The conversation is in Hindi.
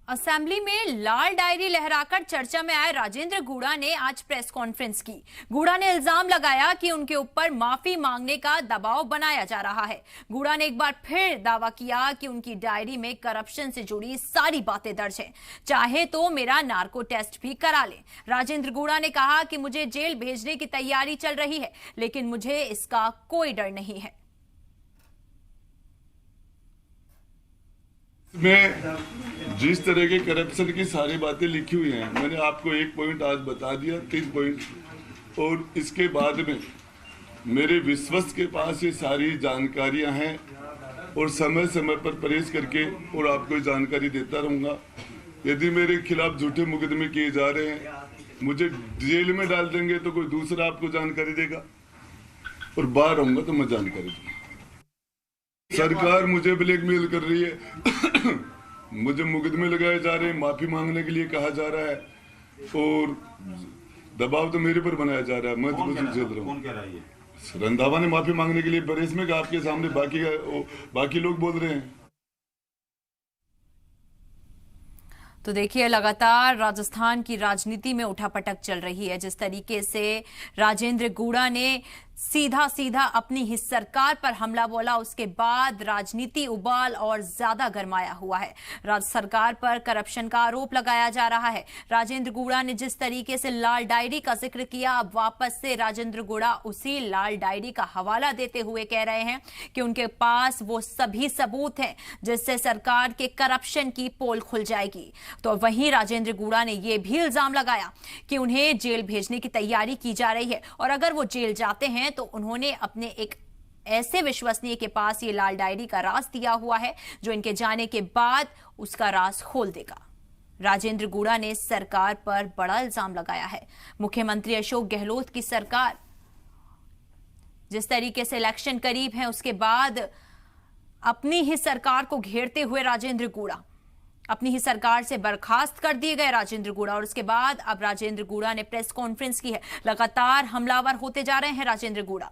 असेंबली में लाल डायरी लहराकर चर्चा में आए राजेंद्र गूड़ा ने आज प्रेस कॉन्फ्रेंस की। गूड़ा ने इल्जाम लगाया कि उनके ऊपर माफी मांगने का दबाव बनाया जा रहा है। गूड़ा ने एक बार फिर दावा किया कि उनकी डायरी में करप्शन से जुड़ी सारी बातें दर्ज हैं, चाहे तो मेरा नार्को टेस्ट भी करा लें। राजेंद्र गूड़ा ने कहा कि मुझे जेल भेजने की तैयारी चल रही है, लेकिन मुझे इसका कोई डर नहीं है। में जिस तरह के करप्शन की सारी बातें लिखी हुई हैं, मैंने आपको एक पॉइंट आज बता दिया, 3 पॉइंट, और इसके बाद में मेरे विश्वस्त के पास ये सारी जानकारियां हैं और समय समय पर परहेज करके और आपको जानकारी देता रहूंगा। यदि मेरे खिलाफ झूठे मुकदमे किए जा रहे हैं, मुझे जेल में डाल देंगे तो कोई दूसरा आपको जानकारी देगा, और बाहर रहूंगा तो मैं जानकारी दूंगा। सरकार मुझे ब्लैकमेल कर रही है मुझे मुकदमे लगाए जा रहे हैं, माफी मांगने के लिए कहा जा रहा है और दबाव तो मेरे पर बनाया जा रहा है। मैं तो कुछ झेल रहा हूँ। कौन कह रहा है ये? रंधावा ने माफी मांगने के लिए प्रेस में कहा, आपके सामने बाकी लोग बोल रहे हैं। तो देखिए, लगातार राजस्थान की राजनीति में उठापटक चल रही है। जिस तरीके से राजेंद्र गूड़ा ने सीधा सीधा अपनी ही सरकार पर हमला बोला, उसके बाद राजनीति उबाल और ज्यादा गरमाया हुआ है। राज्य सरकार पर करप्शन का आरोप लगाया जा रहा है। राजेंद्र गूड़ा ने जिस तरीके से लाल डायरी का जिक्र किया, अब वापस से राजेंद्र गूड़ा उसी लाल डायरी का हवाला देते हुए कह रहे हैं कि उनके पास वो सभी सबूत हैं जिससे सरकार के करप्शन की पोल खुल जाएगी। तो वहीं राजेंद्र गूड़ा ने यह भी इल्जाम लगाया कि उन्हें जेल भेजने की तैयारी की जा रही है, और अगर वो जेल जाते हैं तो उन्होंने अपने एक ऐसे विश्वसनीय के पास ये लाल डायरी का राज दिया हुआ है जो इनके जाने के बाद उसका राज खोल देगा। राजेंद्र गूड़ा ने सरकार पर बड़ा इल्जाम लगाया है। मुख्यमंत्री अशोक गहलोत की सरकार, जिस तरीके से इलेक्शन करीब है, उसके बाद अपनी ही सरकार को घेरते हुए राजेंद्र गूड़ा अपनी ही सरकार से बर्खास्त कर दिए गए राजेंद्र गूड़ा, और उसके बाद अब राजेंद्र गूड़ा ने प्रेस कॉन्फ्रेंस की है। लगातार हमलावर होते जा रहे हैं राजेंद्र गूड़ा।